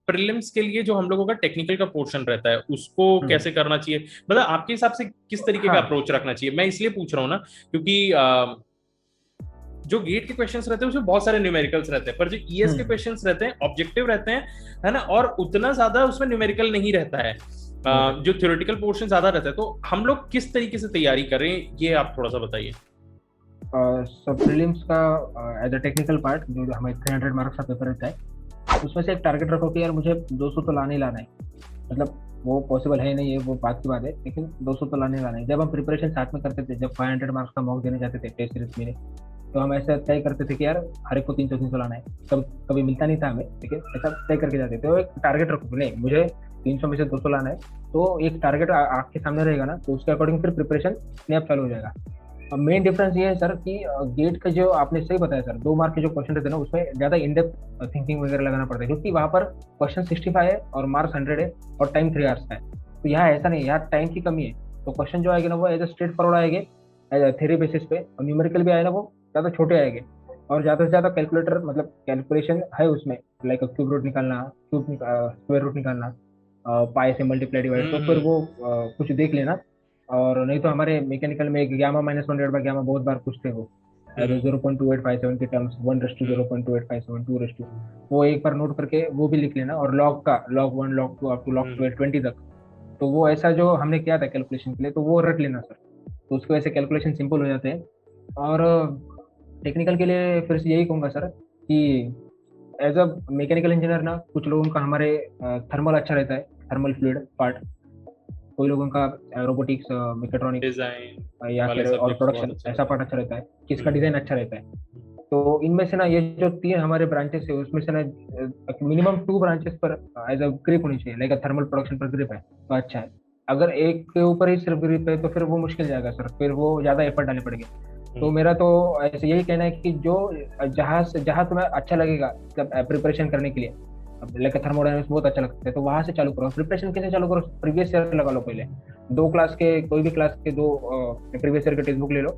Prelims के लिए जो हम लोगों का टेक्निकल का पोर्शन रहता है उसको कैसे करना चाहिए, मतलब आपके हिसाब से किस तरीके का अप्रोच रखना चाहिए? मैं इसलिए पूछ रहा हूँ ना क्योंकि जो गेट के क्वेश्चंस रहते हैं उसमें बहुत सारे न्यूमेरिकल्स रहते हैं, पर जो ईएस के क्वेश्चंस रहते हैं ऑब्जेक्टिव रहते हैं, है ना, और उतना ज्यादा उसमें न्यूमेरिकल नहीं रहता है, जो थ्योरेटिकल पोर्शन ज्यादा रहता है। तो हम लोग किस तरीके से तैयारी करें, ये आप थोड़ा सा बताइए। सब प्रीलिम्स का एज अ टेक्निकल पार्ट जो हमें 300 मार्क्स का पेपर रहता है, उसमें से एक टारगेट रखो कि यार मुझे 200 तो लाने ही लाना है। मतलब वो पॉसिबल है नहीं है, वो बात की बात है, लेकिन 200 तो लाने ही लाना है। जब हम प्रिपरेशन साथ में करते थे, जब 500 मार्क्स का मॉक देने जाते थे टेस्ट सीरीज में, तो हम ऐसा तय करते थे कि यार हर एक को 300 लाना है। कभी मिलता नहीं था हमें, लेकिन ऐसा तय करके जाते थे। तो एक टारगेट रखो, नहीं मुझे 300 में से 200 लाना है, तो एक टारगेट आपके सामने रहेगा ना, तो उसके अकॉर्डिंग फिर प्रिपरेशन अपने आप चालू हो जाएगा। अब मेन डिफरेंस ये है सर कि गेट का जो आपने सही बताया सर, 2 मार्क के जो क्वेश्चन रहते हैं ना, उसमें ज्यादा इन डेप्थ थिंकिंग वगैरह लगाना पड़ता है, क्योंकि वहां पर क्वेश्चन 65 है और मार्क्स 100 है और टाइम 3 आवर्स का है। तो यहाँ ऐसा नहीं है, यहाँ टाइम की कमी है। तो क्वेश्चन जो आएगा ना वो एज अ स्ट्रेट फॉरवर्ड आएंगे, एज थ्योरी बेसिस पे, और न्यूमेरिकल भी आए ना वो ज्यादा छोटे आएंगे, और ज्यादा से ज्यादा कैलकुलेटर मतलब कैलकुलेशन है उसमें, लाइक क्यूब रूट निकालना, स्क्वायर रूट निकालना, पाई से मल्टीप्लाई डिवाइड, तो फिर वो कुछ देख लेना। और नहीं तो हमारे मैकेनिकल में एक गामा -1 डिवाइड बाय गामा बहुत बार पूछते हो, 0.2857 के टर्म्स, 1:0.2857, 2:, वो एक बार नोट करके वो भी लिख लेना। और लॉग का log 1 log 2 up to log 20 तक, तो वो ऐसा जो हमने किया था कैलकुलेशन के लिए, तो वो रट लेना सर। तो उसकी वजह से कैलकुलेशन सिंपल हो जाते हैं। और टेक्निकल के लिए फिर से यही कहूँगा सर कि एज अ मैकेनिकल इंजीनियर ना, कुछ लोगों का हमारे थर्मल अच्छा रहता है, थर्मल फ्लूइड पार्ट, कोई लोगों का रोबोटिक्स, मैकेट्रॉनिक्स डिजाइन या वाले फिर और सब्जेक्ट्स बहुत प्रोडक्शन अच्छा ऐसा रहता पार्ट अच्छा रहता है, किसका डिजाइन अच्छा रहता है। तो इनमें से ना ये जो 3 हमारे ब्रांचेस है, उसमें से ना मिनिमम 2 ब्रांचेस पर एज अ ग्रिप होनी चाहिए, लाइक थर्मल प्रोडक्शन पर ग्रिप है तो अच्छा है। अगर एक के ऊपर ही सिर्फ ग्रिप है तो फिर वो मुश्किल जाएगा सर, फिर वो ज्यादा एफर्ट डालने पड़ेंगे। तो मेरा तो ऐसे यही कहना है कि जो जहाँ तुम्हें अच्छा लगेगा, मतलब प्रिपरेशन करने के लिए, अब लाइक थर्मोडायनेमिक्स बहुत अच्छा लगता है, तो वहां से चालू करो। प्रिपरेशन कैसे चालू करो? प्रीवियस ईयर लगा लो पहले, 2 क्लास के, कोई भी क्लास के 2 प्रीवियस ईयर के टेक्स्ट बुक ले लो।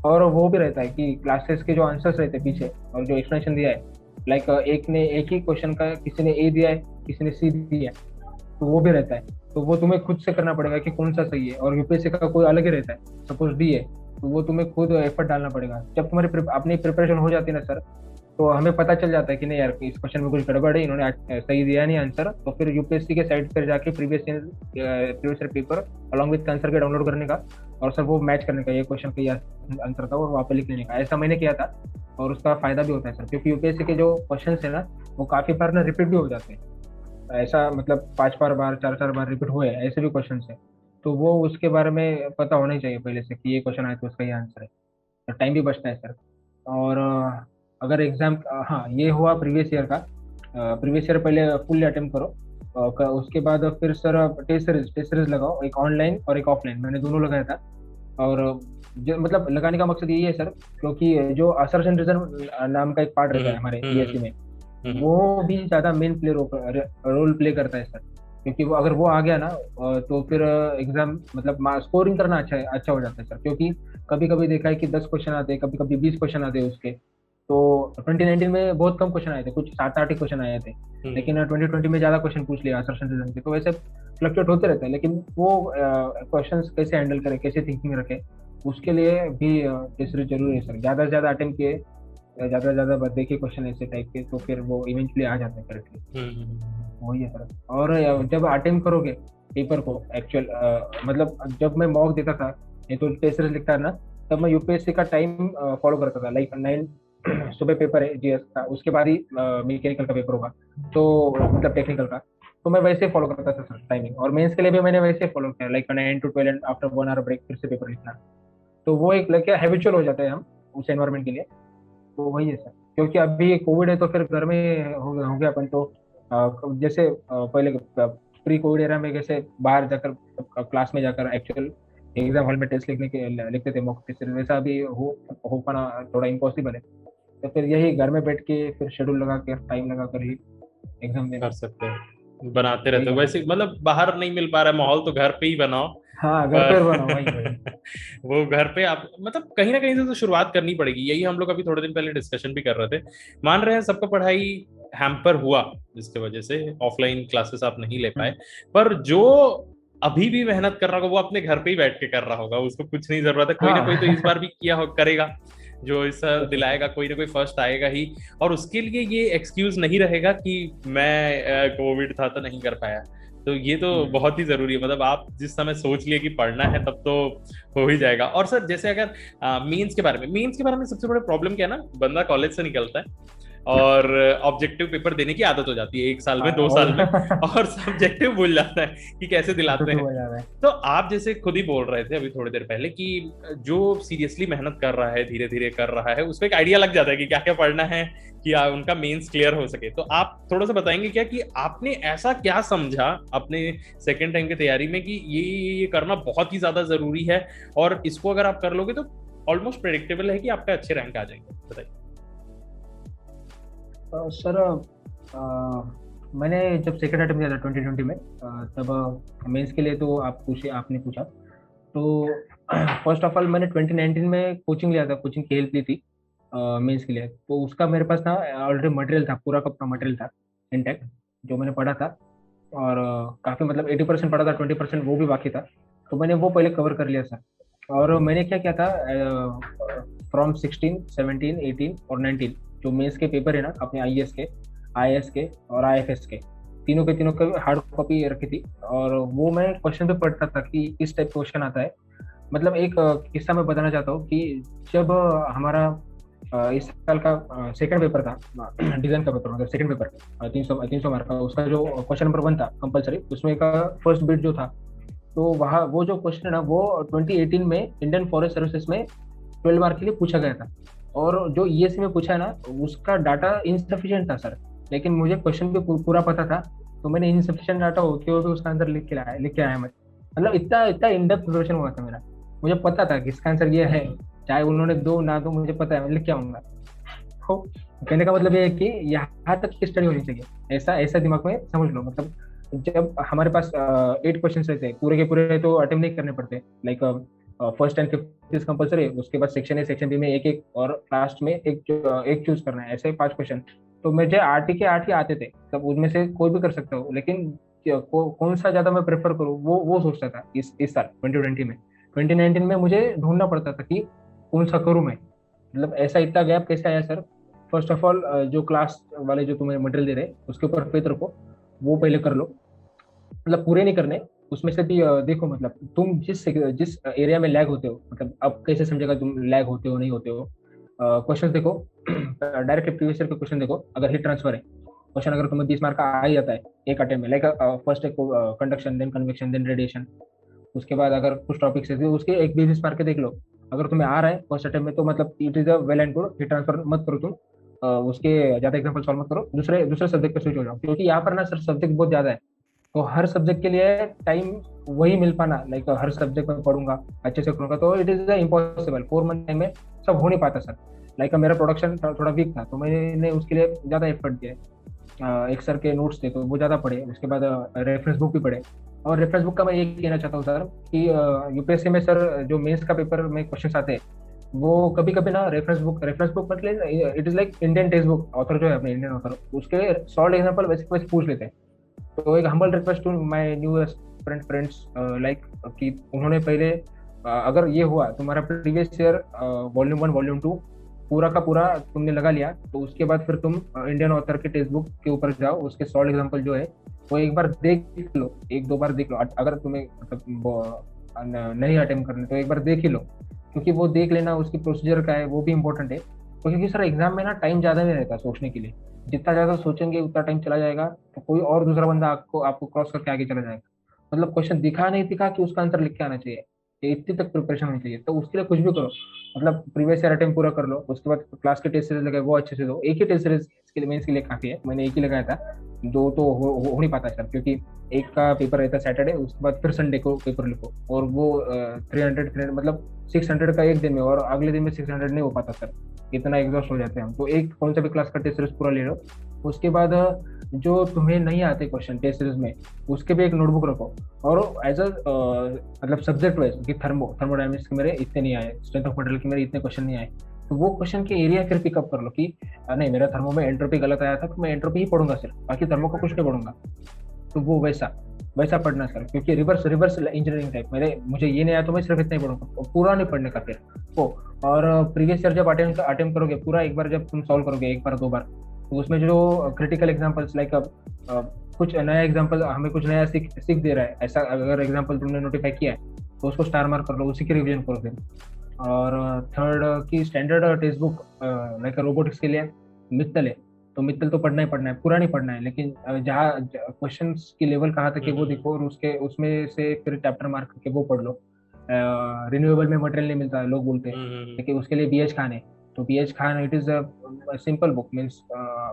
और वो भी रहता है कि क्लासेस के जो आंसर्स रहते हैं पीछे और जो एक्सप्लेनेशन दिया है, लाइक एक ने एक ही क्वेश्चन का, किसी ने ए दिया है, किसी ने सी दिया है, तो वो भी रहता है। तो वो तुम्हें खुद से करना पड़ेगा कि कौन सा सही है। और यूपीएससी का कोई अलग ही रहता है, सपोज डी है, तो वो तुम्हें खुद एफर्ट डालना पड़ेगा। जब तुम्हारी अपनी प्रिपरेशन हो जाती है ना सर, तो हमें पता चल जाता है कि नहीं यार इस क्वेश्चन में कुछ गड़बड़ है, इन्होंने सही दिया नहीं आंसर। तो फिर यूपीएससी के साइट पर जाके previous year paper along with answer के डाउनलोड करने का, और सर वो मैच करने का, ये क्वेश्चन का ये आंसर था, और वहाँ पे लिख लेने का। ऐसा मैंने किया था, और उसका फायदा भी होता है सर, क्योंकि यूपीएससी के जो क्वेश्चन है ना, वो काफी बार ना रिपीट भी हो जाते हैं। ऐसा मतलब 5 बार 4 बार रिपीट हुए ऐसे भी क्वेश्चन है। तो वो उसके बारे में पता होना ही चाहिए पहले से कि ये क्वेश्चन आए तो उसका ये आंसर है। तो टाइम भी बचता है सर। और अगर एग्जाम, हाँ ये हुआ प्रीवियस ईयर का। प्रीवियस ईयर पहले फुल अटेम्प्ट करो, उसके बाद फिर सर टेस्ट सीरीज लगाओ, एक ऑनलाइन और एक ऑफलाइन, मैंने दोनों लगाया था। और जो मतलब लगाने का मकसद यही है सर, क्योंकि जो असर्शन रीजन नाम का एक पार्ट रहता है हमारे बीएससी में, वो भी ज्यादा मेन रोल प्ले करता है सर। क्योंकि वो अगर वो आ गया ना, तो फिर एग्जाम मतलब स्कोरिंग करना अच्छा हो जाता है सर। क्योंकि कभी कभी देखा है कि 10 क्वेश्चन आते हैं, कभी कभी 20 क्वेश्चन आते हैं उसके। तो 2019 में बहुत कम क्वेश्चन आए थे, कुछ 7-8 ही क्वेश्चन आए थे। लेकिन 2020 में ज्यादा क्वेश्चन पूछ लिया असर्शन रीजन के। तो वैसे फ्लक्चुएट होते रहते हैं, लेकिन वो क्वेश्चन कैसे हैंडल करें, कैसे थिंकिंग रखें, उसके लिए भी टेस्ट सीरीज जरूरी है सर। ज्यादा से ज्यादा अटेम्प्ट किए, ज्यादा से ज्यादा देखिए क्वेश्चन ऐसे टाइप के, तो फिर वो इवेंचुअली आ जाते हैं करेक्टली। वही है सर। और जब अटेम्प्ट करोगे पेपर को, एक्चुअल मतलब जब मैं मॉक देता था, ये तो टेस्ट सीरीज लिखता है ना, तब मैं यूपीएससी का टाइम फॉलो करता था। लाइक 9 सुबह पेपर है जीएस का, उसके बाद ही मैकेनिकल का पेपर होगा, तो मतलब टेक्निकल का। तो मैं वैसे फॉलो करता था सर टाइमिंग। और मेंस के लिए भी मैंने वैसे फॉलो किया, like 9 to 12 and after 1 hour break फिर से पेपर लिखना। तो वो एक लाइक हैबिचुअल हो जाता है हम उस एनवायरमेंट के लिए। तो वही है सर। क्योंकि अभी कोविड है तो फिर घर में हो गया अपन तो, जैसे पहले प्री कोविड एरा में कैसे बाहर जाकर क्लास में जाकर एक्चुअल एग्जाम हॉल में टेस्ट लिखते थे मॉक टेस्ट, वैसा अभी हो पाना थोड़ा इम्पॉसिबल है। तो फिर यही घर में बैठ के फिर शेड्यूल लगा के टाइम लगा कर ही एग्जाम देना। कर सकते हैं, बनाते यही रहते हो करना वैसे, सर। मतलब बाहर नहीं मिल पा रहा है माहौल, तो घर पे ही बनाओ। हाँ घर पर पे बनाओ, वही वही। वो घर पे आप मतलब कहीं ना कहीं से तो शुरुआत करनी पड़ेगी, यही हम लोग अभी थोड़े दिन पहले डिस्कशन भी कर रहे थे। मान रहे हैं सबका पढ़ाई हैम्पर हुआ जिसकी वजह से ऑफलाइन क्लासेस आप नहीं ले पाए, पर जो अभी भी मेहनत कर रहा होगा वो अपने घर पे ही बैठ के कर रहा होगा, उसको कुछ नहीं जरूरत है, कोई ना कोई तो इस बार भी करेगा, जो इस दिलाएगा, कोई ना कोई फर्स्ट आएगा ही, और उसके लिए ये एक्सक्यूज नहीं रहेगा कि मैं कोविड था तो नहीं कर पाया। तो ये तो बहुत ही जरूरी है, मतलब आप जिस समय सोच लिए कि पढ़ना है तब तो हो ही जाएगा। और सर जैसे अगर मेंस के बारे में सबसे बड़ा प्रॉब्लम क्या है ना, बंदा कॉलेज से निकलता है और ऑब्जेक्टिव पेपर देने की आदत हो जाती है 1 साल में 2 साल में, और सब्जेक्टिव भूल जाता है कि कैसे दिलाते हैं। तो आप जैसे खुद ही बोल रहे थे अभी थोड़ी देर पहले कि जो सीरियसली मेहनत कर रहा है, धीरे धीरे कर रहा है, उसको एक आइडिया लग जाता है कि क्या क्या पढ़ना है कि उनका मेंस क्लियर हो सके। तो आप थोड़ा सा बताएंगे क्या कि आपने ऐसा क्या समझा अपने सेकेंड टाइम की तैयारी में कि ये करना बहुत ही ज्यादा जरूरी है, और इसको अगर आप कर लोगे तो ऑलमोस्ट प्रेडिक्टेबल है कि आपका अच्छे रैंक आ जाएंगे? बताइए। सर मैंने जब सेकेंड अटेम्प्ट दिया था 2020 में, तब मेंस के लिए तो आपने पूछा, तो फर्स्ट ऑफ ऑल मैंने 2019 में कोचिंग लिया था, कोचिंग की हेल्प ली थी मेंस के लिए। तो उसका मेरे पास ना ऑलरेडी मटेरियल था, पूरा का पूरा मटेरियल था इंटैक्ट, जो मैंने पढ़ा था, और काफ़ी मतलब 80% पढ़ा था, 20% वो भी बाकी था। तो मैंने वो पहले कवर कर लिया था। और मैंने क्या किया था, फ्रॉम 16, 17, 18 और 19 जो मेंस के पेपर है ना अपने आईएएस के, आईएएस के और आईएफएस के, तीनों के तीनों की हार्ड कॉपी रखी थी। और वो मैं क्वेश्चन पे पढ़ता था कि किस टाइप क्वेश्चन आता है। मतलब एक किस्सा मैं बताना चाहता हूँ कि जब हमारा इस साल का सेकंड पेपर था, डिजाइन का पेपर, मतलब सेकंड पेपर 300 मार्क का, उसका जो क्वेश्चन नंबर 1 था कंपलसरी, उसमें का फर्स्ट बिट जो था, तो वहाँ वो जो क्वेश्चन है ना वो 2018 में इंडियन फॉरेस्ट सर्विसेज में 12 मार्क के लिए पूछा गया था। और जो ईएससी में पूछा है ना उसका डाटा इनसफिशिएंट था सर, लेकिन मुझे क्वेश्चन भी पूरा पता था, तो मैंने इनसफिशिएंट डाटा होते हुए उसका आंसर लिख के आया मैं। मतलब इतना इतना इन डेप्थ प्रिपरेशन हुआ था मेरा, मुझे पता था कि इसका आंसर ये है, चाहे उन्होंने दो ना दो मुझे पता है, मैं लिख के आऊंगा। तो कहने का मतलब ये है कि यहाँ तक की स्टडी होनी चाहिए, ऐसा दिमाग में समझ लो। मतलब जब हमारे पास 8 क्वेश्चन रहते हैं, पूरे के पूरे तो अटेम्प्ट नहीं करने पड़ते, like first and fifth compulsory है, उसके बाद सेक्शन ए सेक्शन बी में एक एक, और लास्ट में एक चूज करना है, ऐसे 5 क्वेश्चन। तो मुझे 8 के 8 ही आते थे, तब उनमें से कोई भी कर सकता हूँ, लेकिन कौन सा ज्यादा मैं प्रेफर करूँ वो सोचता था इस साल 2020 में। 2019 में मुझे ढूंढना पड़ता था कि कौन सा करूँ मैं। मतलब ऐसा इतना गैप कैसे आया सर? फर्स्ट ऑफ ऑल जो क्लास वाले जो तुम्हें मटेरियल दे रहे उसके ऊपर फेथ रखो, वो पहले कर लो, मतलब पूरे नहीं करने, उसमें से भी देखो, मतलब तुम जिस एरिया में लैग होते हो, मतलब अब कैसे समझेगा तुम लैग होते हो नहीं होते हो। क्वेश्चन देखो, डायरेक्ट प्रीवियस ईयर के क्वेश्चन देखो, अगर हीट ट्रांसफर है क्वेश्चन, अगर तुम्हें 20 मार्क का आ ही जाता है एक अटेम्प्ट में, लाइक फर्स्ट एक conduction, then convection, then radiation, उसके बाद अगर कुछ टॉपिक्स है उसके एक 20 मार्क के देख लो, अगर तुम्हें आ रहा है फर्स्ट अटेम्प्ट में, तो मतलब it is a well and good, heat transfer मत करो तुम, उसके ज्यादा एग्जाम्पल सॉल्व मत करो, दूसरे सब्जेक्ट पे स्विच हो जाओ, क्योंकि यहाँ पर ना सर सब्जेक्ट बहुत ज्यादा है, तो हर सब्जेक्ट के लिए टाइम वही मिल पाना, लाइक हर सब्जेक्ट में पढ़ूंगा अच्छे से करूंगा, तो it is impossible, 4 month time में सब हो नहीं पाता सर। लाइक मेरा प्रोडक्शन थोड़ा वीक था, तो मैंने उसके लिए ज्यादा एफर्ट दिया। एक सर के नोट्स थे तो वो ज्यादा पढ़े, उसके बाद रेफरेंस बुक भी पढ़े। और रेफरेंस बुक का मैं ये कहना चाहता हूँ सर कि यूपीएससी में सर जो मेंस का पेपर में क्वेश्चन आते हैं, वो कभी कभी ना रेफरेंस बुक मतलब it is like Indian text book, author जो है अपने इंडियन ऑथर, उसके सॉल्व एग्जाम्पल वैसे वैसे पूछ लेते हैं। तो एक humble request to my new friends, like कि उन्होंने पहले अगर ये हुआ तुम्हारा प्रीवियस ईयर वॉल्यूम 1 वॉल्यूम 2 पूरा का पूरा तुमने लगा लिया, तो उसके बाद फिर तुम इंडियन ऑथर के टेक्स्ट बुक के ऊपर जाओ, उसके सॉल्व एग्जाम्पल जो है वो एक बार देख लो, 1-2 बार देख लो, अगर तुम्हें मतलब नहीं अटेम्प्ट करने तो एक बार देख ही लो, क्योंकि वो देख लेना उसकी प्रोसीजर का है, वो भी इम्पोर्टेंट है। तो क्योंकि सर एग्जाम में ना टाइम ज्यादा नहीं रहता सोचने के लिए, जितना ज्यादा सोचेंगे उतना टाइम चला जाएगा, तो कोई और दूसरा बंदा आपको क्रॉस करके आगे चला जाएगा। मतलब क्वेश्चन दिखा नहीं दिखा कि उसका आंसर लिख के आना चाहिए, इतनी तक प्रिपरेशन होनी चाहिए। तो उसके लिए कुछ भी करो, मतलब प्रीवियस ईयर अटेम्प्ट पूरा कर लो, उसके बाद क्लास के टेस्ट सीरीज लगे वो अच्छे से दो, एक ही टेस्ट सीरीज के लिए मेंस के लिए काफी है, मैंने एक ही लगाया था, 2 तो हो नहीं पाता सर, क्योंकि एक का पेपर रहता है सैटरडे, उसके बाद फिर संडे को पेपर लिखो, और वो 300 मतलब 600 का एक दिन में, और अगले दिन में 600 नहीं हो पाता सर, इतना एग्जॉस्ट हो जाते हैं हम। तो एक कौन सा भी क्लास का टेस्ट सीरीज पूरा ले लो, उसके बाद जो तुम्हें नहीं आते क्वेश्चन टेस्ट सीरीज में उसके भी एक नोटबुक रखो, और एज अ मतलब सब्जेक्ट वाइज कि थर्मोडायनेमिक्स के मेरे इतने नहीं आए, स्ट्रेंथ ऑफ मटेरियल के मेरे इतने क्वेश्चन नहीं आए, तो वो क्वेश्चन के एरिया फिर पिकअप कर लो कि नहीं मेरा थर्मो में एंट्रोपी गलत आया था तो मैं एंट्रोपी ही पढ़ूंगा सिर्फ, बाकी थर्मो का कुछ नहीं पढ़ूंगा। तो वो वैसा वैसा पढ़ना सर, क्योंकि रिवर्स रिवर्स इंजीनियरिंग टाइप, मेरे मुझे ये नहीं आया तो मैं सिर्फ इतना ही पढ़ूंगा, पूरा नहीं पढ़ने का फिर वो। और प्रीवियस ईयर जब अटेम्प्ट करोगे पूरा एक बार, जब तुम सॉल्व करोगे एक बार दो बार, तो उसमें जो क्रिटिकल एग्जाम्पल्स लाइक कुछ नया एग्जाम्पल हमें कुछ नया सीख दे रहा है, ऐसा अगर एग्जाम्पल तुमने नोटिफाई किया है तो उसको स्टार मार्क कर लो, उसी की रिविजन करो फिर। और थर्ड की standard text book like robotics के लिए मित्तल है, तो मित्तल तो पढ़ना ही पढ़ना है, पूरा नहीं पढ़ना है, लेकिन जहाँ क्वेश्चंस की लेवल कहाँ तक है वो देखो, और उसके उसमें से फिर चैप्टर मार्क करके वो पढ़ लो। रिन्यूएबल में मटेरियल नहीं मिलता है लोग बोलते हैं, लेकिन उसके लिए BH खान है, तो BH Khan it is simple book, means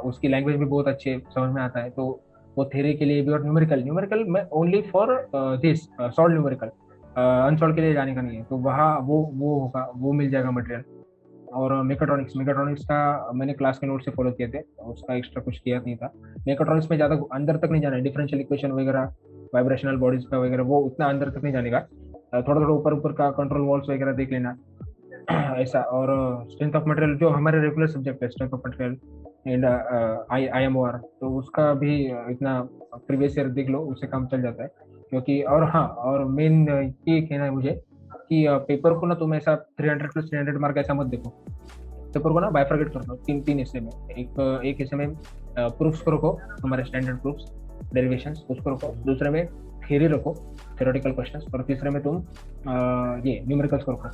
उसकी लैंग्वेज भी बहुत अच्छे समझ में आता है, तो वो थ्योरी के लिए भी। और न्यूमेरिकल न्यूमेरिकल में only for this solve numerical, unsolve के लिए जाने का नहीं है, तो वहाँ वो होगा, वो मिल जाएगा मटेरियल। और मेकाट्रॉनिक्स मेकाट्रॉनिक्स का मैंने क्लास के नोट से फॉलो किए थे, उसका एक्स्ट्रा कुछ किया नहीं था। मेकाट्रॉनिक्स में ज़्यादा अंदर तक नहीं जाना है, डिफरेंशियल इक्वेशन वगैरह, वाइब्रेशनल बॉडीज का वगैरह, वो उतना अंदर तक नहीं जाने का, थोड़ा थोड़ा ऊपर ऊपर का कंट्रोल वॉल्स वगैरह देख लेना ऐसा। और स्ट्रेंथ ऑफ मटेरियल जो हमारे रेगुलर सब्जेक्ट है, strength of material and IMOR, तो उसका भी इतना प्रीवियस ईयर देख लो, उससे काम चल जाता है। क्योंकि और हाँ, और मेन ये कहना है मुझे कि पेपर को ना तुम ऐसा 300 + 300 मार्क ऐसा मत देखो, पेपर को ना बाइफरकेट कर दो तीन हिस्से में। एक हिस्से में प्रूफ्स को रखो, तुम्हारे स्टैंडर्ड प्रूफ्स, डेरिवेशंस उसको रखो, दूसरे में थ्योरी रखो, थ्योरेटिकल क्वेश्चंस, और तीसरे में तुम ये न्यूमेरिकल्स को रखो।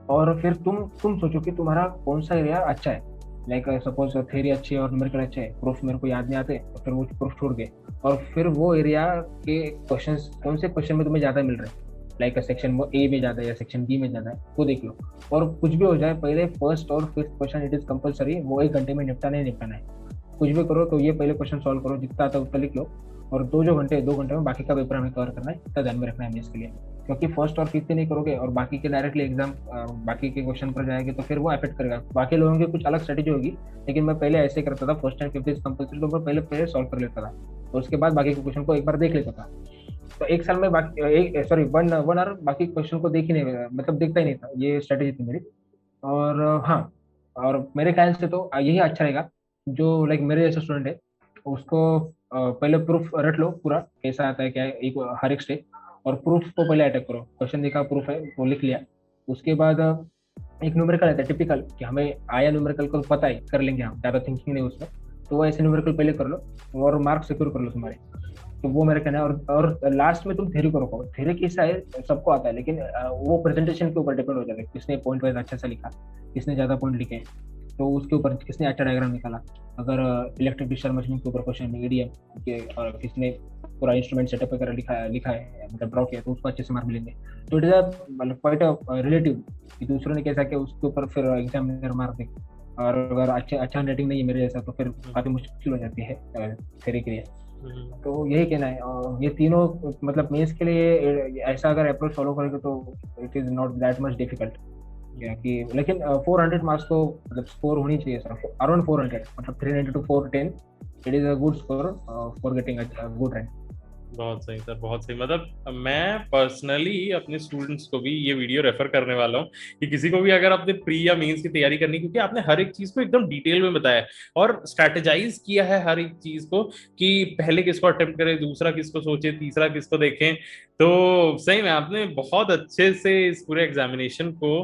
और फिर तुम सोचो कि तुम्हारा कौन सा एरिया अच्छा है, लाइक सपोज थ्योरी अच्छी है और न्यूमेरिकल अच्छे है, प्रूफ मेरे को याद नहीं आते तो फिर वो प्रूफ छोड़ गए, और फिर वो एरिया के क्वेश्चंस कौन से क्वेश्चन में तुम्हें ज्यादा मिल रहे हैं, लाइक सेक्शन A में ज्यादा है या सेक्शन B में ज्यादा है, वो देख लो। और कुछ भी हो जाए, पहले फर्स्ट और fifth question it is compulsory, वो 1 घंटे में निपटाना ही निपटाना है। कुछ भी करो तो ये पहले क्वेश्चन सॉल्व करो, जितना आता है उतना लिख लो, और 2 घंटे में बाकी का पेपर हमें कवर करना है, इतना ध्यान में रखना है इसके लिए। क्योंकि फर्स्ट और फिफ्थ नहीं करोगे और बाकी के डायरेक्टली एग्जाम बाकी के क्वेश्चन पर जाएंगे तो फिर वो अफेक्ट करेगा। बाकी लोगों की कुछ अलग स्ट्रेटेजी होगी, लेकिन मैं पहले ऐसे करता था, first and fifth is compulsory, तो मैं पहले सॉल्व कर लेता था, तो उसके बाद बाकी के क्वेश्चन को एक बार देख लेता था। तो एक साल में बाकी वन आवर बाकी क्वेश्चन को देख ही नहीं, मतलब देखता ही नहीं था, ये स्ट्रेटेजी थी मेरी। और हाँ, और मेरे ख्याल से तो यही अच्छा रहेगा, जो लाइक मेरे जैसे स्टूडेंट है उसको पहले प्रूफ रट लो पूरा कैसा आता है क्या है, एक हर एक स्टेप, और प्रूफ को पहले अटैक करो, क्वेश्चन देखा प्रूफ है वो लिख लिया, उसके बाद एक न्यूमेरिकल आता है टिपिकल कि हमें आया न्यूमेरिकल को पता है, कर लेंगे हम, ज़्यादा थिंकिंग नहीं उसमें, तो वो ऐसे न्यूमेरिकल पहले कर लो और मार्क्स सिक्योर कर लो तुम्हारे। तो वो मेरा कहना है। और लास्ट में तुम थ्योरी करो, थ्योरी कैसा है सबको आता है, लेकिन वो प्रेजेंटेशन के ऊपर डिपेंड हो जाता है, किसने पॉइंट वाइज अच्छा सा लिखा, किसने ज्यादा पॉइंट लिखे, तो उसके ऊपर किसने अच्छा डायग्राम निकाला। अगर इलेक्ट्रिक डिस्चार्ज मशीन के ऊपर क्वेश्चन है EDM और किसने पूरा इंस्ट्रूमेंट सेटअप वगैरह लिखा है मतलब ड्रॉ किया, तो उसको अच्छे से मार्क मिलेंगे। तो इट इज मतलब क्वाइट रिलेटिव कि दूसरों ने कैसा किया उसके ऊपर फिर एग्जामिनर मार्क दे, और अगर अच्छा रेटिंग नहीं है मेरे जैसा तो फिर काफी मुश्किल हो जाती है थ्योरी के लिए। तो यही कहना है, और ये तीनों मतलब मेंस के लिए ऐसा अगर अप्रोच फॉलो करेंगे तो it is not that much difficult कि, लेकिन 400 मार्क्स तो मतलब स्कोर होनी चाहिए सर, अराउंड 400, मतलब 390 to 410 it is a good score for getting a good rank. बहुत सही सर, बहुत सही। मतलब मैं पर्सनली अपने स्टूडेंट्स को भी ये वीडियो रेफर करने वाला हूँ कि किसी को भी अगर आपने प्री या मेंस की तैयारी करनी, क्योंकि आपने हर एक चीज को एकदम डिटेल में बताया और स्ट्रैटेजाइज किया है हर एक चीज को कि पहले किसको अटेम्प्ट करें, दूसरा किसको सोचे, तीसरा किसको देखें। तो सही में आपने बहुत अच्छे से इस पूरे एग्जामिनेशन को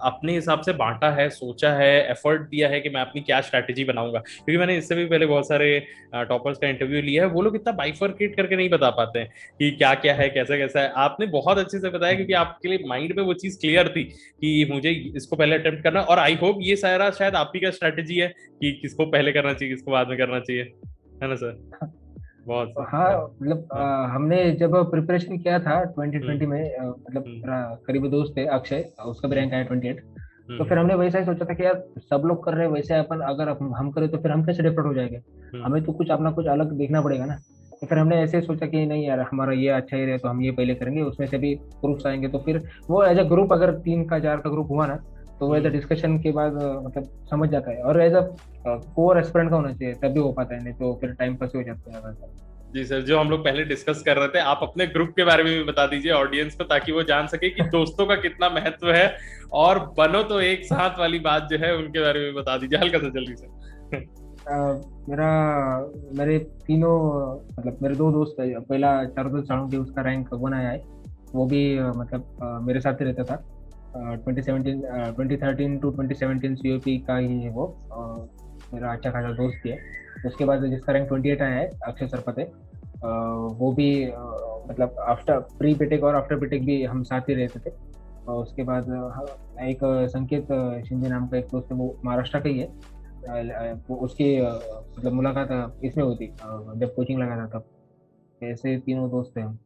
अपने हिसाब से बांटा है, सोचा है, एफर्ट दिया है कि मैं अपनी क्या स्ट्रैटेजी बनाऊंगा। क्योंकि मैंने इससे भी पहले बहुत सारे टॉपर्स का इंटरव्यू लिया है, वो लोग इतना बाइफरकेट करके नहीं बता पाते हैं कि क्या क्या है, कैसा कैसा है। आपने बहुत अच्छे से बताया क्योंकि आपके लिए माइंड में वो चीज क्लियर थी कि मुझे इसको पहले अटेम्प्ट करना, और आई होप ये सारा शायद आप ही का स्ट्रैटेजी है कि किसको पहले करना चाहिए, किसको बाद में करना चाहिए, है ना सर? बहुत हाँ, मतलब हमने जब प्रिपरेशन किया था 2020 में, मतलब मेरा करीबी दोस्त थे अक्षय, उसका भी रैंक आया 28, तो फिर हमने वैसा ही सोचा था कि यार सब लोग कर रहे हैं वैसे अपन अगर हम करें तो फिर हम कैसे डिफरेंट हो जाएंगे, हमें तो कुछ अपना कुछ अलग देखना पड़ेगा ना। तो फिर हमने ऐसे सोचा कि नहीं यार हमारा ये अच्छा ही रहे तो हम ये पहले करेंगे, उसमें से भी प्रूफ्स आएंगे, तो फिर वो एज अ ग्रुप अगर 3 का 4 का ग्रुप हुआ ना तो एज अ डिस्कशन के बाद मतलब समझ जाता है, और एज अ कोर एस्पिरेंट का होना चाहिए तभी हो पाता है, नहीं तो फिर टाइम पास हो जाता है। जी सर, जो हम लोग पहले डिस्कस कर रहे थे, आप अपने ग्रुप के बारे में भी बता दीजिए ऑडियंस को, ताकि वो जान सके कि दोस्तों का कितना महत्व है, और बनो तो एक साथ वाली बात जो है उनके बारे में बता दीजिए हल्का सा जल्दी से। मेरा मेरे तीनों मतलब मेरे दो दोस्त है, पहला चारों सालों के उसका रैंक 1 आया है। वो भी मेरे साथ ही रहता था। 2017 2013 टू 2017 सीओपी का ही है वो। मेरा अच्छा खासा दोस्त ही है। उसके बाद जिसका रैंक 28 आया है, अक्षय सरपत है। वो भी मतलब आफ्टर प्री बीटेक और आफ्टर बीटेक भी हम साथ ही रहते थे। और उसके बाद एक संकेत शिंदे नाम का एक दोस्त है, वो महाराष्ट्र का ही है। वो उसकी मतलब मुलाकात इसमें हुई थी जब कोचिंग लगा था तब। ऐसे तीनों दोस्त थे हम।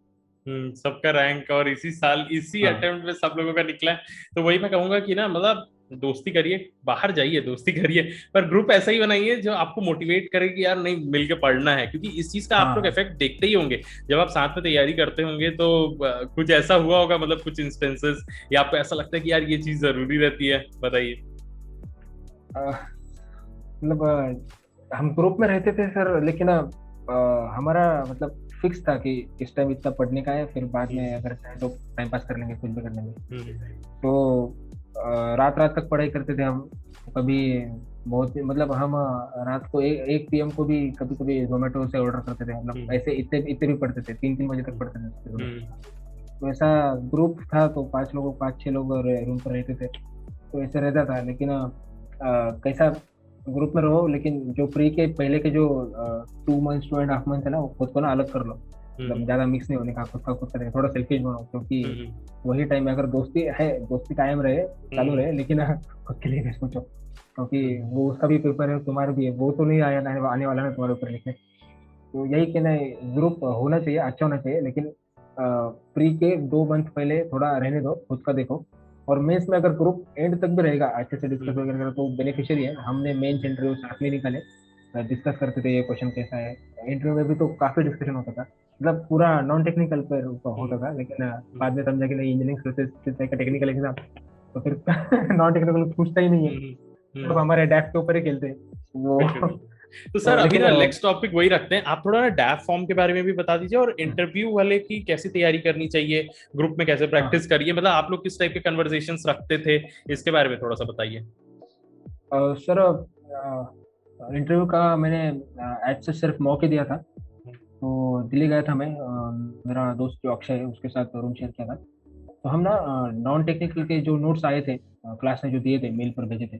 सबका रैंक और इसी साल इसी हाँ अटेम्प्ट में सब लोगों का निकला है। तो वही मैं कहूंगा कि ना, मतलब दोस्ती करिए, बाहर जाइए, दोस्ती करिए, पर ग्रुप ऐसा ही बनाइए जो आपको मोटिवेट करे कि यार नहीं, मिलके पढ़ना है, क्योंकि इस चीज का आप लोग हाँ इफेक्ट देखते ही होंगे जब आप साथ में तैयारी करते होंगे। तो कुछ ऐसा हुआ होगा, मतलब कुछ इंस्टेंसेस, या आपको ऐसा लगता है कि यार ये चीज जरूरी रहती है, बताइए। मतलब हम ग्रुप में रहते थे सर, लेकिन हमारा मतलब फिक्स था कि इस टाइम इतना पढ़ने का है, फिर बाद में अगर चाहे तो टाइम पास कर लेंगे, कुछ भी कर लेंगे। तो रात रात तक पढ़ाई करते थे हम। कभी बहुत मतलब हम रात को 1 PM को भी कभी कभी जोमेटो से ऑर्डर करते थे। मतलब ऐसे इतने इतने भी पढ़ते थे, 3 3 बजे तक पढ़ते थे। तो ऐसा ग्रुप था, तो 5 6 लोग रूम पर रहते थे, तो ऐसे रहता था। लेकिन कैसा ग्रुप में रहो, लेकिन जो प्री के पहले के जो 2 मंथ्स 2.5 मंथ है ना, वो खुद को ना अलग कर लो। मतलब ज्यादा मिक्स नहीं होने का, खुद का खुद करें, थोड़ा सेल्फिश बनो, क्योंकि वही टाइम है। अगर दोस्ती है, दोस्ती कायम रहे, चालू रहे, लेकिन खुद के लिए भी सोचो, क्योंकि वो उसका भी पेपर है, तुम्हारा भी है, वो तो नहीं आया ना, आने वाला ना तुम्हारे ऊपर लिखने। तो यही कहना है, ग्रुप होना चाहिए, अच्छा होना चाहिए, लेकिन प्री के 2 मंथ पहले थोड़ा रहने दो, खुद का देखो। और मेंस में अगर ग्रुप एंड तक भी रहेगा, अच्छे से डिस्कस वगैरह करें, तो बेनिफिशियरी है। हमने मेंस इंटरव्यू साथ में निकाले, डिस्कस करते थे ये क्वेश्चन कैसा है। इंटरव्यू में भी तो काफी डिस्कशन होता था, मतलब पूरा नॉन टेक्निकल पर होता था। लेकिन बाद में समझा कि नहीं, इंजीनियरिंग प्रोसेस का टेक्निकल एग्जाम, तो फिर नॉन टेक्निकल पूछता ही नहीं है, सब हमारे डैप के ऊपर ही खेलते हैं वो। तो सर अभी लेकिन ना नेक्स्ट टॉपिक वही रखते हैं, आप थोड़ा ना डैप फॉर्म के बारे में भी बता दीजिए, और इंटरव्यू वाले की कैसे तैयारी करनी चाहिए, ग्रुप में कैसे प्रैक्टिस करिए, मतलब आप लोग किस टाइप के कन्वर्सेशंस रखते थे, इसके बारे में थोड़ा सा बताइए। सर इंटरव्यू का मैंने आज से सिर्फ मौके दिया था, तो दिल्ली गया था मैं। मेरा दोस्त जो अक्षय है, उसके साथ रूम शेयर किया था। तो हम ना नॉन टेक्निकल के जो नोट्स आए थे, क्लास ने जो दिए थे, मेल पर भेजे थे,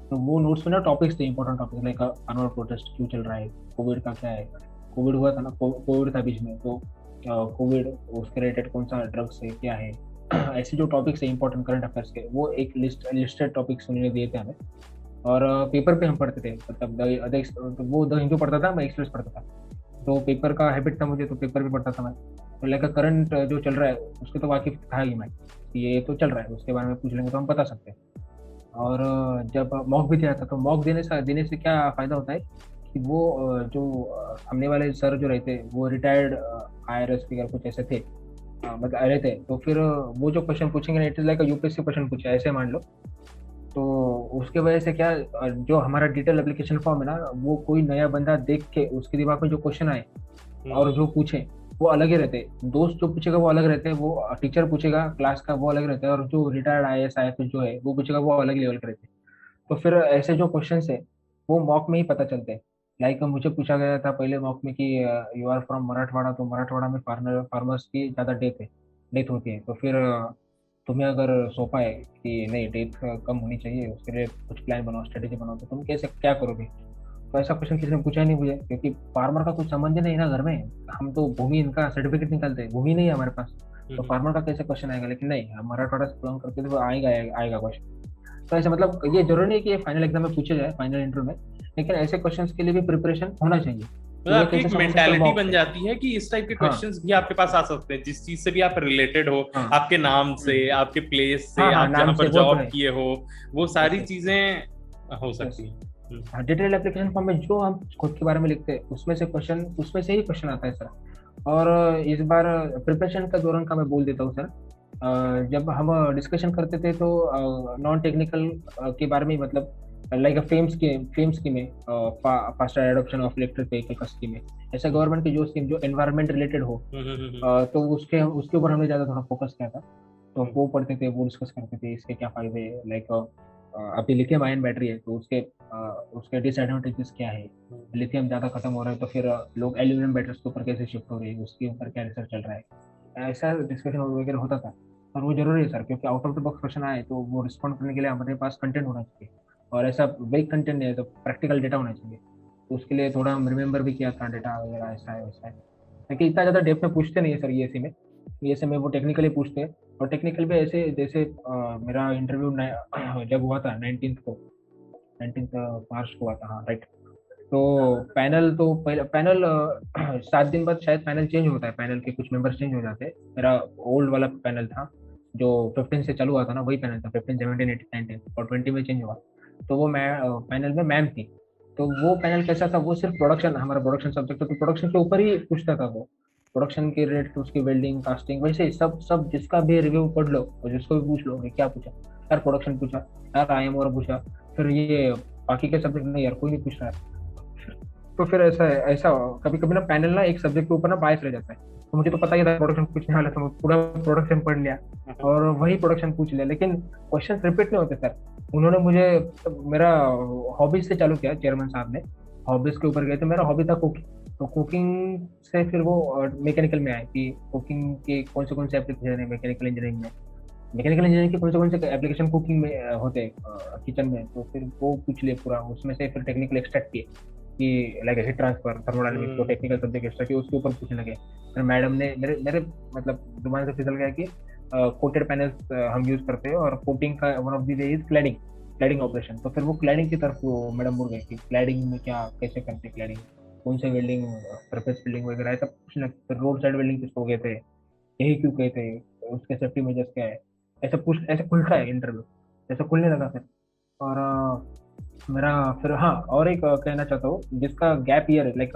तो वो नोट्स में ना टॉपिक्स थे, important topic, like annual protest क्यों चल रहा है, कोविड का क्या है, कोविड हुआ था ना, कोविड था बीच में, तो कोविड उसके रिलेटेड कौन सा ड्रग्स है, क्या है, ऐसे जो टॉपिक्स है इंपॉर्टेंट करंट अफेयर्स के, वो एक लिस्टेड टॉपिक्स उन्होंने दिए थे हमें। और पेपर पे हम पढ़ते थे, मतलब वो द हिंदू पढ़ता था, मैं एक्सप्रेस पढ़ता था। तो पेपर का हैबिट था मुझे, तो पेपर भी पढ़ता था मैं। तो लाइक करंट जो चल रहा है उसके तो वाकिफ था ही मैं, ये तो चल रहा है, उसके बारे में पूछ लेंगे तो हम बता सकते हैं। और जब मॉक भी दिया था, तो मॉक देने से क्या फ़ायदा होता है कि वो सामने वाले सर जो रहते हैं, वो रिटायर्ड IRS फिगर कुछ ऐसे थे, मतलब रहते हैं। तो फिर वो जो क्वेश्चन पूछेंगे ना, it is like UPSC question पूछे, ऐसे मान लो। तो उसके वजह से क्या, जो हमारा डिटेल एप्लीकेशन फॉर्म है ना, वो कोई नया बंदा देख के उसके दिमाग में जो क्वेश्चन आए और जो पूछे, वो अलग ही रहते हैं। दोस्त जो पूछेगा वो अलग रहते हैं, वो टीचर पूछेगा क्लास का वो अलग रहता है, और जो रिटायर्ड IAS जो है वो पूछेगा वो अलग लेवल के रहते हैं। तो फिर ऐसे जो क्वेश्चन है वो मॉक में ही पता चलते हैं। लाइक मुझे पूछा गया था पहले मॉक में कि यू आर फ्रॉम मराठवाड़ा, तो मराठवाड़ा में फार्मर्स की ज़्यादा डेथ होती है। तो फिर तुम्हें अगर सौंपा है कि नहीं, डेथ कम होनी चाहिए, उसके लिए कुछ प्लान बनाओ, स्ट्रेटेजी बनाओ, तो तुम कैसे क्या करोगे। तो ऐसा क्वेश्चन किसी ने पूछा नहीं मुझे, क्योंकि फार्मर का कुछ संबंध नहीं ना घर में। हम तो भूमि इनका सर्टिफिकेट निकालते हैं, भूमि नहीं है हमारे पास, तो फार्मर का कैसे क्वेश्चन आएगा। लेकिन नहीं, हम मराठवाड़ा से बिलोंग करते थे, आएगा क्वेश्चन। तो ऐसे मतलब ये जरूरी नहीं कि ये फाइनल एग्जाम में पूछा जाए, फाइनल इंटरव्यू में, लेकिन ऐसे क्वेश्चन के लिए भी प्रिपरेशन होना चाहिए। मतलब आपकी एक मेंटालिटी बन जाती है कि इस टाइप के क्वेश्चंस भी आपके पास आ सकते हैं, जिस चीज से भी आप रिलेटेड हो, आपके नाम से, आपके प्लेस से, आप जहाँ पर जॉब किए हो, वो सारी चीजें हो सकती हैं। डिटेल एप्लीकेशन फॉर्म में जो हम खुद के बारे में लिखते हैं, उसमें से ही क्वेश्चन आता है सर। और इस बार प्रिपरेशन का दौरान का मैं बोल देता हूँ सर, जब हम डिस्कशन करते थे तो नॉन टेक्निकल के बारे में, मतलब लाइक अ फेम स्कीम है, faster adoption of electric vehicle का स्कीम है। ऐसा गवर्नमेंट की जो स्कीम जो एनवायरमेंट रिलेटेड हो, तो उसके उसके ऊपर हमने ज्यादा थोड़ा फोकस किया था। तो वो पढ़ते थे, वो डिस्कस करते थे इसके क्या फायदे हैं, लाइक अभी लिथियम आयन बैटरी है तो उसके डिसएडवांटेजेस क्या है, लिथियम ज्यादा खत्म हो रहा है तो फिर लोग एल्यूमिनियम बैटरीज के ऊपर कैसे शिफ्ट हो रहे हैं, उसके ऊपर क्या रिसर्च चल रहा है, ऐसा डिस्कशन वगैरह होता था। और वो जरूरी है सर, क्योंकि out of the box question आए तो वो रिस्पॉन्ड करने के लिए हमारे पास कंटेंट होना चाहिए, और ऐसा वेग कंटेंट नहीं है तो प्रैक्टिकल डेटा होना चाहिए। तो उसके लिए थोड़ा हम रिमेम्बर भी किया था डेटा वगैरह, ऐसा है वैसा है। लेकिन इतना ज़्यादा डेप्थ में पूछते नहीं है सर ईएससी में। ईएससी में वो टेक्निकली पूछते हैं, और टेक्निकल भी ऐसे जैसे मेरा इंटरव्यू जब हुआ था 19 मार्च को हुआ था, हाँ राइट। तो पैनल तो पहले पैनल 7 दिन बाद शायद पैनल चेंज होता है, पैनल के कुछ मेंबर्स चेंज हो जाते हैं। मेरा ओल्ड वाला पैनल था जो 15 से चालू हुआ था ना, वही पैनल था 15, 17, 18, 19 और 20 में चेंज हुआ। तो वो मैं पैनल में मैम थी। तो वो पैनल कैसा था, वो सिर्फ प्रोडक्शन, हमारा प्रोडक्शन सब्जेक्ट था तो प्रोडक्शन के ऊपर ही पूछता था। वो प्रोडक्शन के रेट, उसकी वेल्डिंग कास्टिंग, वैसे ही सब सब जिसका भी रिव्यू पढ़ लो और जिसको भी पूछ लो ये क्या पूछा यार, प्रोडक्शन पूछा यार, आईएम और पूछा, फिर ये बाकी के सब्जेक्ट नहीं यार कोई नहीं पूछ रहा है। तो फिर ऐसा है, ऐसा कभी कभी ना पैनल ना एक सब्जेक्ट के ऊपर ना बायस रह जाता है। तो मुझे तो पता ही था प्रोडक्शन पूछने वाला, तो मैं पूरा प्रोडक्शन पढ़ लिया और वही प्रोडक्शन पूछ लिया, लेकिन क्वेश्चन रिपीट नहीं होते सर। उन्होंने मुझे मेरा हॉबीज से चालू किया, चेयरमैन साहब ने हॉबीज के ऊपर गए थे। मेरा हॉबी था कुकिंग, तो कुकिंग से फिर वो मैकेनिकल में आए कि कुकिंग के कौन से एप्लीकेशन है मैकेनिकल इंजीनियरिंग में, मैकेनिकल इंजीनियरिंग के कौन से एप्लीकेशन कुकिंग में होते हैं किचन में। तो फिर वो पूछ लिए पूरा, उसमें से फिर टेक्निकल एक्सट्रैक्ट किए कि लाइक हीट ट्रांसफर, थर्मोडायनामिक्स, तो टेक्निकल सब्जेक्ट एक्स्ट्रा किए, उसके ऊपर पूछने लगे। फिर मैडम ने मेरे मेरे मतलब जुबान से फिसल गया कि कोटेड पैनल्स हम यूज करते हैं और कोटिंग का one of the way is cladding operation. तो फिर वो क्लैडिंग की तरफ वो मैडम बोल गए कि क्लैडिंग में क्या कैसे करते हैं, क्लैडिंग कौन से वेल्डिंग, सरफेस वेल्डिंग वगैरह ऐसा पूछने लगे। फिर रोड साइड वेल्डिंग किसको कहते हैं, यही क्यों कहते हैं, उसके सेफ्टी मेजर्स क्या है, ऐसा खुलता है इंटरव्यू, ऐसा खुलने लगा फिर। और मेरा फिर हाँ, और एक कहना चाहता हूँ जिसका गैप ईयर लाइक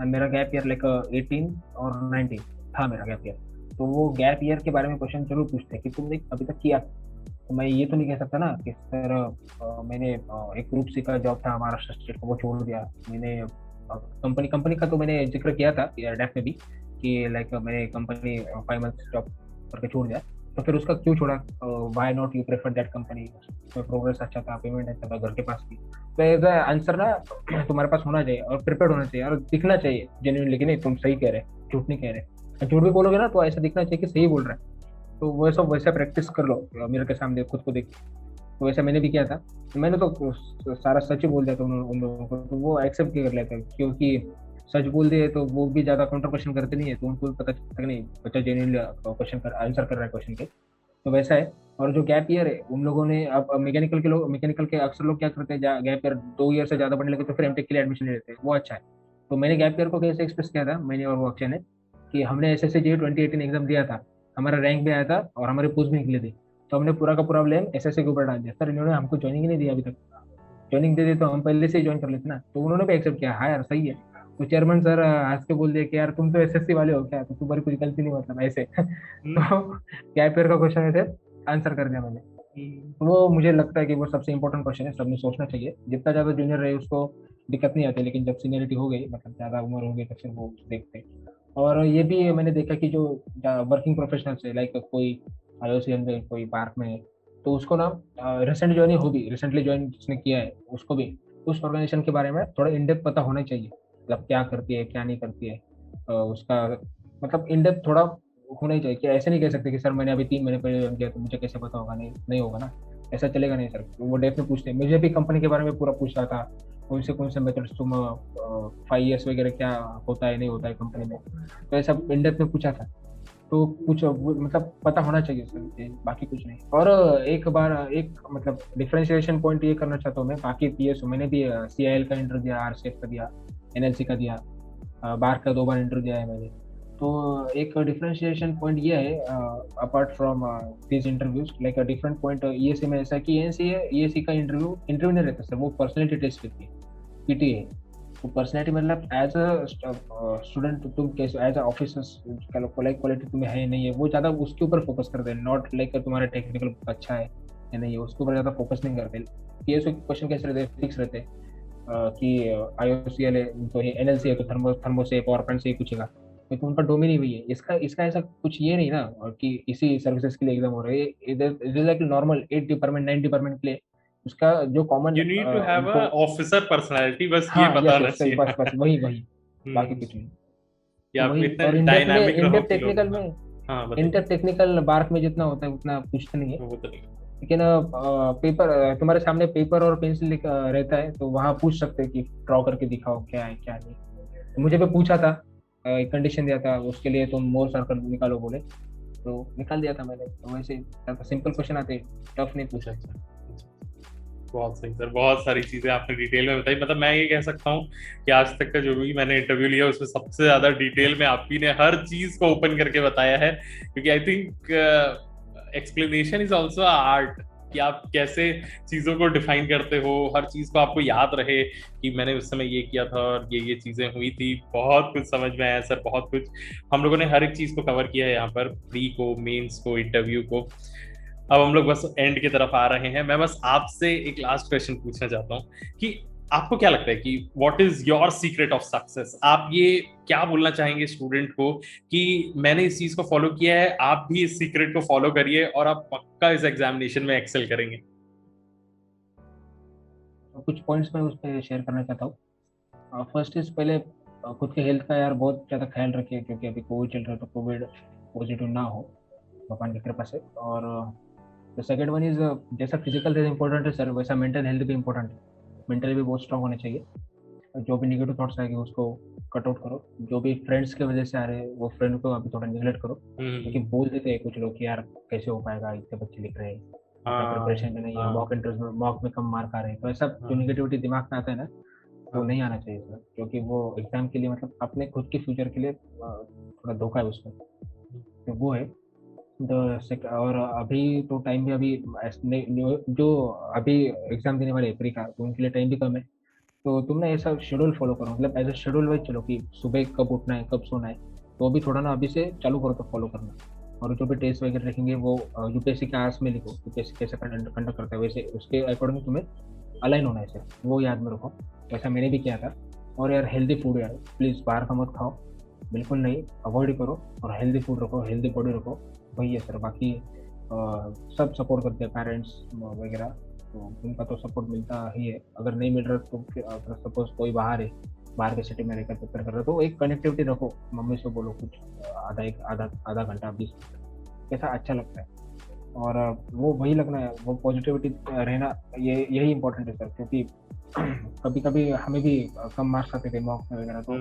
मेरा गैप ईयर लाइक 18 और 19 था मेरा गैप ईयर। तो वो गैप ईयर के बारे में क्वेश्चन जरूर पूछते हैं कि तुमने अभी तक किया। तो मैं ये तो नहीं कह सकता ना कि सर मैंने एक ग्रुप सी का जॉब था महाराष्ट्र स्टेट को, वो छोड़ दिया मैंने। कंपनी का तो मैंने जिक्र किया था डेफ में भी कि लाइक मैंने कंपनी 5 मंथ जॉब करके छोड़ दिया। तो फिर उसका क्यों छोड़ा, why not you prefer that company, उसमें प्रोग्रेस अच्छा था, पेमेंट अच्छा था, घर के पास भी। तो एज आंसर ना तुम्हारे पास होना चाहिए और प्रिपेयर होना चाहिए और दिखना चाहिए जेन्युइनली कि नहीं तुम सही कह रहे, झूठ नहीं कह रहे। झूठ भी बोलोगे ना तो ऐसा दिखना चाहिए कि सही बोल रहा है। तो वो सब वैसा प्रैक्टिस कर लो मिरर के सामने खुद को देख। तो वैसा मैंने भी किया था। तो मैंने तो सारा सच ही बोल दिया था उन लोगों को, तो वो एक्सेप्ट कर लेते हैं क्योंकि सच बोल दिए तो वो भी ज्यादा काउंटर क्वेश्चन करते नहीं है, तो उनको पता चलता नहीं बच्चा जेन्युइनली क्वेश्चन कर आंसर कर रहा है क्वेश्चन के। तो वैसा है। और जो गैप ईयर है उन लोगों ने, अब मैकेनिकल के अक्सर लोग क्या करते हैं, गैप ईयर 2 ईयर से ज्यादा पढ़ने लगे तो फिर एमटेक के लिए एडमिशन ले लेते हैं, वो अच्छा है। तो मैंने गैप ईयर को कैसे एक्सप्रेस किया था, मैंने और वो अक्षय ने, कि हमने SSC JEE 2018 एग्जाम दिया था, हमारा रैंक भी आया था और हमारी पोस्ट भी निकली थी। तो हमने पूरा का पूरा ब्लेम SSC के ऊपर डाल दिया। सर इन्होंने हमको ज्वाइनिंग ही नहीं दिया अभी तक, ज्वाइनिंग दे दी तो हम पहले से ही ज्वाइन कर लेते ना। तो उन्होंने भी एक्सेप्ट किया, हाँ यार सही है। तो चेयरमैन सर हंस के बोल दिया कि यार तुम तो SSC वाले हो क्या, तो तुम्हारी कुछ गलती नहीं, मतलब ऐसे। तो गैप ईयर का क्वेश्चन ऐसे आंसर कर दिया मैंने। तो वो मुझे लगता है कि वो सबसे इंपॉर्टेंट क्वेश्चन है, सबने सोचना चाहिए। जितना ज्यादा जूनियर रहे उसको दिक्कत नहीं आती, लेकिन जब सीनियरिटी हो गई, मतलब ज्यादा उम्र हो गई, तो फिर वो देखते हैं। और ये भी मैंने देखा कि जो वर्किंग प्रोफेशनल्स है, लाइक कोई IOCL में, कोई पार्क में है, तो उसको ना रिसेंटली ज्वाइन जिसने किया है उसको भी उस ऑर्गेनाइजेशन के बारे में थोड़ा इनडेप्थ पता होना चाहिए, मतलब क्या करती है क्या नहीं करती है, उसका मतलब इनडेप्थ थोड़ा होना ही चाहिए। कि ऐसे नहीं कह सकते कि सर मैंने अभी 3 महीने पहले ज्वाइन किया तो मुझे कैसे पता होगा, नहीं होगा ना, ऐसा चलेगा नहीं सर। वो डेफ में पूछते हैं, मुझे भी कंपनी के बारे में पूरा पूछ रहा था, कौन से मेथड्स तुम 5 years वगैरह क्या होता है नहीं होता है कंपनी में, तो ऐसा इंडेप्थ में पूछा था। तो कुछ मतलब पता होना चाहिए सर, बाकी कुछ नहीं। और एक मतलब डिफरेंशिएशन पॉइंट ये करना चाहता हूँ मैं, बाकी PSO मैंने भी CIL का इंटरव्यू दिया, RCF का दिया, NLC का दिया, बार का 2 बार इंटरव्यू दिया है मैंने। तो एक डिफरेंशिएशन पॉइंट ये है apart from this interviews, like a different point ESC में ऐसा कि ESC का इंटरव्यू नहीं रहता सर, वो पर्सनैलिटी टेस्ट रहती है, PT है। तो पर्सनैलिटी मतलब एज अ स्टूडेंट तुम कैसे, एज अ ऑफिसर क्वालिटी तुम्हें है नहीं है, वो ज़्यादा उसके ऊपर फोकस करते हैं, नॉट लाइक तुम्हारा टेक्निकल अच्छा है या नहीं है, उसके ऊपर ज्यादा फोकस नहीं करते। पीएसओ के क्वेश्चन कैसे रहते हैं, फिक्स रहते हैं कि आईओसीएल है तो ये एनएलसी है तो थर्मो से पावर प्लांट से ही पूछेगा, तो उनका डोमेन ही वही है। इसका इसका ऐसा कुछ ये नहीं ना और कि इसी सर्विसेज के लिए एग्जाम हो रहा है, इधर it is like normal 8 department 9 department के लिए उसका जो common you need to have a उनको। ऑफिसर पर्सनालिटी, बस ये हाँ पता यस होना यस सही, चाहिए। बस बस वही वही, बाकी हम्म, कुछ नहीं। कि तो आप वही, इतने और डायनामिक रहो इनडेप्थ कि लोग, टेक्निकल हाँ। में, हाँ बताइए। इनडेप्थ टेक्निकल बार्क में जितना होता है उतना पूछते नहीं है। वो तो नहीं। लेकिन पेपर तुम्हारे सामने पेपर और पेंसिल रहता है तो वहां पूछ सकते हैं कि ड्रॉ करके दिखाओ क्या है क्या नहीं। तो मुझे भी पूछा था, एक कंडीशन दिया था उसके लिए, तुम मोर सर्कल निकालो बोले, तो निकाल दिया था मैंने। तो वैसे सिंपल क्वेश्चन आते, टफ नहीं अच्छा पूछते। अच्छा अच्छा। बहुत सही सर, बहुत सारी चीजें आपने डिटेल में बताई। मतलब मैं ये कह सकता हूँ कि आज तक का जो भी मैंने इंटरव्यू लिया उसमें सबसे ज्यादा डिटेल में आप ही ने हर चीज को ओपन करके बताया है, क्योंकि I think explanation is also art, कि आप कैसे चीजों को डिफाइन करते हो, हर चीज को आपको याद रहे कि मैंने उस समय ये किया था और ये चीजें हुई थी। बहुत कुछ समझ में आया सर, बहुत कुछ। हम लोगों ने हर एक चीज को कवर किया है यहाँ पर, प्री को, मेंस को, इंटरव्यू को। अब हम लोग बस एंड की तरफ आ रहे हैं। मैं बस आपसे एक लास्ट क्वेश्चन पूछना चाहता हूँ कि आपको क्या लगता है कि what is your secret of success? आप ये क्या बोलना चाहेंगे स्टूडेंट को कि मैंने इस चीज को फॉलो किया है, आप भी इस सीक्रेट को फॉलो करिए और आप पक्का इस एग्जामिनेशन में एक्सेल करेंगे? तो कुछ पॉइंट्स मैं उस पर शेयर करना चाहता हूँ। फर्स्ट इज पहले खुद के हेल्थ का यार बहुत ज़्यादा ख्याल रखिए, क्योंकि अभी कोविड चल रहा है तो कोविड पॉजिटिव ना हो भगवान की कृपा से। और द सेकेंड वन इज, जैसा फिजिकल हेल्थ इंपॉर्टेंट है सर, वैसा मेंटल हेल्थ भी इंपॉर्टेंट है। मेंटली भी बहुत स्ट्रांग होना चाहिए। जो भी निगेटिव थॉट्स आएंगे उसको कट आउट करो। जो भी फ्रेंड्स की वजह से आ रहे हैं वो फ्रेंड को अभी थोड़ा निगलेक्ट करो, क्योंकि बोल देते हैं कुछ लोग कि यार कैसे हो पाएगा, इतने बच्चे लिख रहे हैं, इतना हाँ प्रिपरेशन में नहीं है, हाँ मॉक इंटरेस्ट में मॉक में कम मार्क आ रहे हैं। तो ऐसा जो हाँ निगेटिविटी दिमाग में आता है ना, वो हाँ। नहीं आना चाहिए सर, क्योंकि वो एग्जाम के लिए मतलब अपने खुद के फ्यूचर के लिए थोड़ा धोखा है उसमें। तो वो है और अभी तो टाइम भी अभी जो अभी एग्जाम देने वाले प्री का, तो उनके लिए टाइम भी कम है। तो तुम ना ऐसा शेड्यूल फॉलो करो, मतलब एज ए शेड्यूल वाइज चलो कि सुबह कब उठना है कब सोना है। तो अभी थोड़ा ना अभी से चालू करो तो फॉलो करना। और जो भी टेस्ट वगैरह रखेंगे वो यूपीएससी के आस में लिखो, यूपीएससी कैसे कंडक्ट करता है वैसे उसके अकॉर्डिंग तुम्हें अलाइन होना है सर, वो याद में रखो। वैसा मैंने भी किया था। और यार हेल्दी फूड यार, प्लीज़ बाहर का मत खाओ, बिल्कुल नहीं, अवॉइड करो। और हेल्दी फूड रखो, हेल्दी बॉडी रखो, वही है सर। बाकी सब सपोर्ट करते हैं पेरेंट्स वगैरह, तो उनका तो सपोर्ट मिलता ही है। अगर नहीं मिल रहा तो फिर अगर सपोज कोई बाहर है, बाहर के सिटी में रहकर प्रिपेयर कर रहा है, तो एक कनेक्टिविटी रखो, मम्मी से बोलो कुछ आधा घंटा 20 कैसा अच्छा लगता है। और वो वही लगना है, वो पॉजिटिविटी रहना, ये यही इंपॉर्टेंट है सर। क्योंकि कभी कभी हमें भी कम मार्क्स आते थे मॉक में वगैरह, तो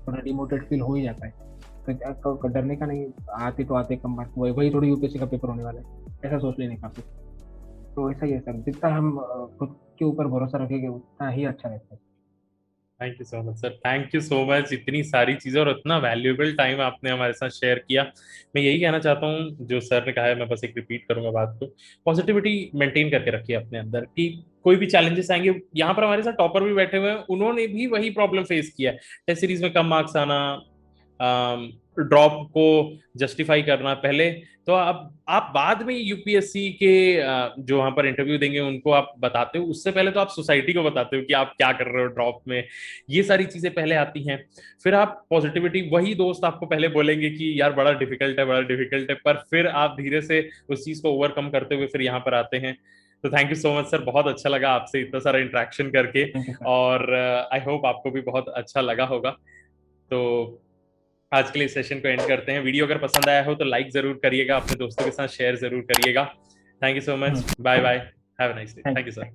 थोड़ा डिमोटिवेट फील हो ही जाता है। तो डरने का नहीं, आते तो आते कम मार्क्स, वही थोड़ी यूपीएससी का पेपर होने वाला है, ऐसा सोच लेने का फिर। तो ऐसा ही है सर, जितना हम खुद के ऊपर भरोसा रखेंगे उतना ही अच्छा रहता है। Thank you so much sir, thank you so much. इतनी सारी चीजें और इतना वैल्यूएबल टाइम आपने हमारे साथ शेयर किया। मैं यही कहना चाहता हूँ, जो सर ने कहा है मैं बस एक रिपीट करूंगा बात को। पॉजिटिविटी मेंटेन करके रखिए अपने अंदर, कि कोई भी चैलेंजेस आएंगे। यहाँ पर हमारे साथ टॉपर भी बैठे हुए हैं, उन्होंने भी वही प्रॉब्लम फेस किया है। टेस्ट सीरीज में कम मार्क्स आना, ड्रॉप को जस्टिफाई करना पहले। तो अब आप बाद में यूपीएससी के जो वहां पर इंटरव्यू देंगे उनको आप बताते हो, उससे पहले तो आप सोसाइटी को बताते हो कि आप क्या कर रहे हो ड्रॉप में। ये सारी चीजें पहले आती हैं। फिर आप पॉजिटिविटी, वही दोस्त आपको पहले बोलेंगे कि यार बड़ा डिफिकल्ट है, बड़ा डिफिकल्ट है, पर फिर आप धीरे से उस चीज को ओवरकम करते हुए फिर यहाँ पर आते हैं। तो thank you so much sir, बहुत अच्छा लगा आपसे इतना सारा इंटरेक्शन करके। Thank you sir. और आई होप आपको भी बहुत अच्छा लगा होगा। तो आज के लिए सेशन को एंड करते हैं। वीडियो अगर पसंद आया हो तो लाइक जरूर करिएगा, अपने दोस्तों के साथ शेयर जरूर करिएगा। Thank you so much, bye bye, have a nice day. Thank thank you you. Sir.